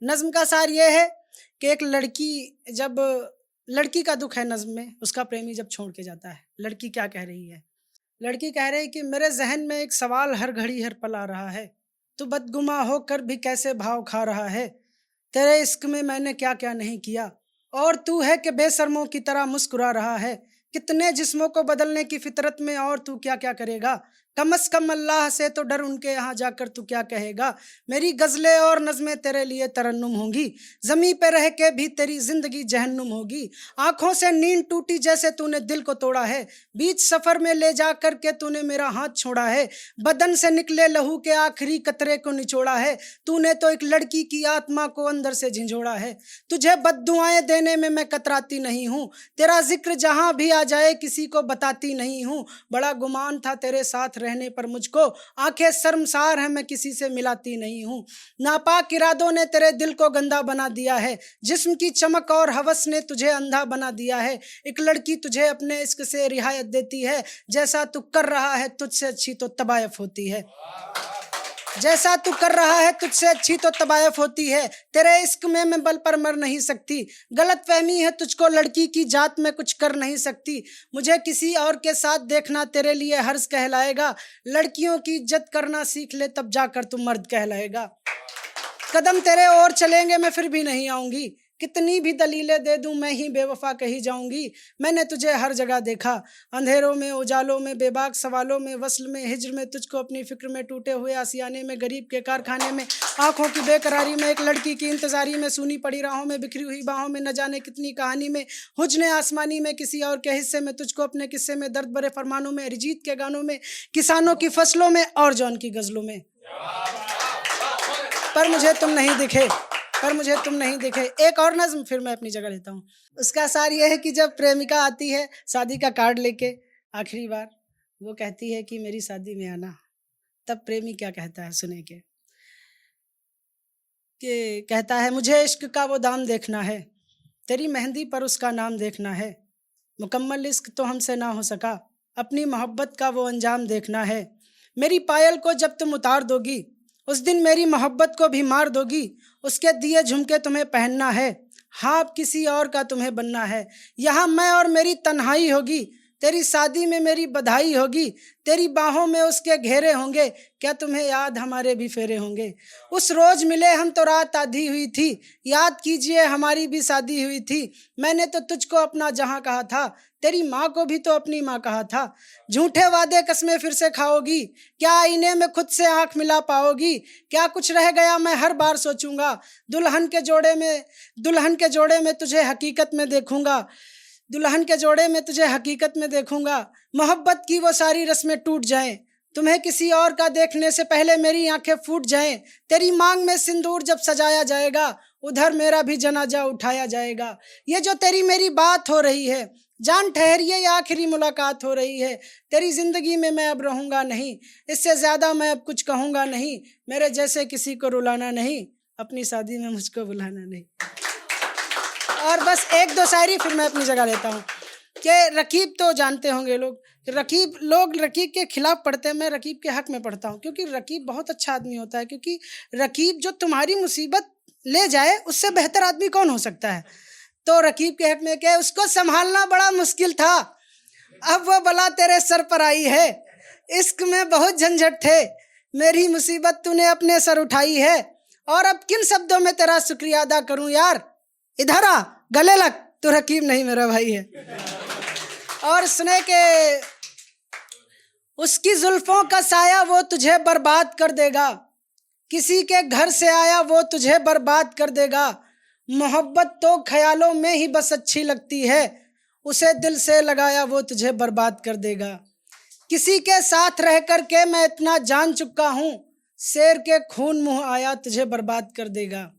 नज़्म का सार ये है कि एक लड़की का दुख है नज़्म में, उसका प्रेमी जब छोड़ के जाता है। लड़की क्या कह रही है? लड़की कह रही कि मेरे जहन में एक सवाल हर घड़ी हर पल आ रहा है, तू बदगुमा होकर भी कैसे भाव खा रहा है। तेरे इश्क में मैंने क्या क्या नहीं किया, और तू है कि बेशर्मों की तरह मुस्कुरा रहा है। कितने जिस्मों को बदलने की फितरत में, और तू क्या क्या करेगा। कम अज कम अल्लाह से तो डर, उनके यहाँ जाकर तू क्या कहेगा। मेरी गज़लें और नज़में तेरे लिए तरन्नुम होंगी, ज़मीं पे रह के भी तेरी ज़िंदगी जहन्नुम होगी। आँखों से नींद टूटी जैसे तूने दिल को तोड़ा है, बीच सफ़र में ले जा कर के तूने मेरा हाथ छोड़ा है। बदन से निकले लहू के आखिरी कतरे को निचोड़ा है, तूने तो एक लड़की की आत्मा को अंदर से झंझोड़ा है। तुझे बद्दुआएं देने में मैं कतराती नहीं हूँ, तेरा जिक्र जहाँ भी आ जाए किसी को बताती नहीं हूँ। बड़ा गुमान था तेरे साथ रहने पर मुझको, आंखें शर्मसार हैं मैं किसी से मिलाती नहीं हूँ। नापाक इरादों ने तेरे दिल को गंदा बना दिया है, जिस्म की चमक और हवस ने तुझे अंधा बना दिया है। एक लड़की तुझे अपने इश्क से रिहायत देती है, जैसा तू कर रहा है तुझसे अच्छी तो तबायफ होती है। जैसा तू कर रहा है तुझसे अच्छी तो तबायफ होती है। तेरे इश्क में मैं बल पर मर नहीं सकती, गलत फहमी है तुझको लड़की की जात में कुछ कर नहीं सकती। मुझे किसी और के साथ देखना तेरे लिए हर्ज कहलाएगा, लड़कियों की इज्जत करना सीख ले तब जाकर तू मर्द कहलाएगा। कदम तेरे और चलेंगे मैं फिर भी नहीं आऊँगी, कितनी भी दलीलें दे दूं मैं ही बेवफा कही जाऊंगी। मैंने तुझे हर जगह देखा, अंधेरों में उजालों में बेबाक सवालों में, वस्ल में हिज्र में, तुझको अपनी फिक्र में, टूटे हुए आसियाने में, गरीब के कारखाने में, आंखों की बेकरारी में, एक लड़की की इंतजारी में, सूनी पड़ी राहों में, बिखरी हुई बाहों में, न जाने कितनी कहानी में, हुज्ने आसमानी में, किसी और के हिस्से में, तुझको अपने किस्से में, दर्द भरे फरमानों में, अरिजीत के गानों में, किसानों की फसलों में और जौन की गजलों में। पर मुझे तुम नहीं दिखे, पर मुझे तुम नहीं दिखे। एक और नज़्म फिर मैं अपनी जगह लेता हूँ। उसका सार ये है कि जब प्रेमिका आती है शादी का कार्ड लेके, आखिरी बार वो कहती है कि मेरी शादी में आना, तब प्रेमी क्या कहता है सुने के, कि कहता है मुझे इश्क का वो दाम देखना है, तेरी मेहंदी पर उसका नाम देखना है। मुकम्मल इश्क तो हमसे ना हो सका, अपनी मोहब्बत का वो अंजाम देखना है। मेरी पायल को जब तुम उतार दोगी, उस दिन मेरी मोहब्बत को भी मार दोगी। उसके दिए झुमके तुम्हें पहनना है, हाँ अब किसी और का तुम्हें बनना है। यहाँ मैं और मेरी तन्हाई होगी, तेरी शादी में मेरी बधाई होगी। तेरी बाहों में उसके घेरे होंगे, क्या तुम्हें याद हमारे भी फेरे होंगे। उस रोज मिले हम तो रात आधी हुई थी, याद कीजिए हमारी भी शादी हुई थी। मैंने तो तुझको अपना जहां कहा था, तेरी माँ को भी तो अपनी माँ कहा था। झूठे वादे कसमें फिर से खाओगी, क्या आईने में खुद से आंख मिला पाओगी। क्या कुछ रह गया मैं हर बार सोचूंगा, दुल्हन के जोड़े में तुझे हकीकत में देखूंगा। दुल्हन के जोड़े में तुझे हकीकत में देखूंगा। मोहब्बत की वो सारी रस्में टूट जाएं, तुम्हें किसी और का देखने से पहले मेरी आंखें फूट जाएं। तेरी मांग में सिंदूर जब सजाया जाएगा, उधर मेरा भी जनाजा उठाया जाएगा। ये जो तेरी मेरी बात हो रही है, जान ठहरिए ये आखिरी मुलाकात हो रही है। तेरी जिंदगी में मैं अब रहूंगा नहीं, इससे ज्यादा मैं अब कुछ कहूँगा नहीं। मेरे जैसे किसी को रुलाना नहीं, अपनी शादी में मुझको बुलाना नहीं। और बस एक दो शायरी फिर मैं अपनी जगह लेता हूँ कि रकीब तो जानते होंगे लोग, रकीब के खिलाफ पढ़ते हैं, मैं रकीब के हक में पढ़ता हूँ, क्योंकि रकीब बहुत अच्छा आदमी होता है। क्योंकि रकीब जो तुम्हारी मुसीबत ले जाए, उससे बेहतर आदमी कौन हो सकता है। तो रकीब के हक में क्या, उसको संभालना बड़ा मुश्किल था, अब वो बला तेरे सर पर आई है। इश्क में बहुत झंझट थे, मेरी मुसीबत तूने अपने सर उठाई है। और अब किन शब्दों में तेरा शुक्रिया अदा करूं यार, इधर आ गले लग, तू रकीब नहीं मेरा भाई है। और सुने के उसकी जुल्फों का साया वो तुझे बर्बाद कर देगा, किसी के घर से आया वो तुझे बर्बाद कर देगा। मोहब्बत तो ख्यालों में ही बस अच्छी लगती है, उसे दिल से लगाया वो तुझे बर्बाद कर देगा। किसी के साथ रह कर के मैं इतना जान चुका हूँ, शेर के खून मुँह आया तुझे बर्बाद कर देगा।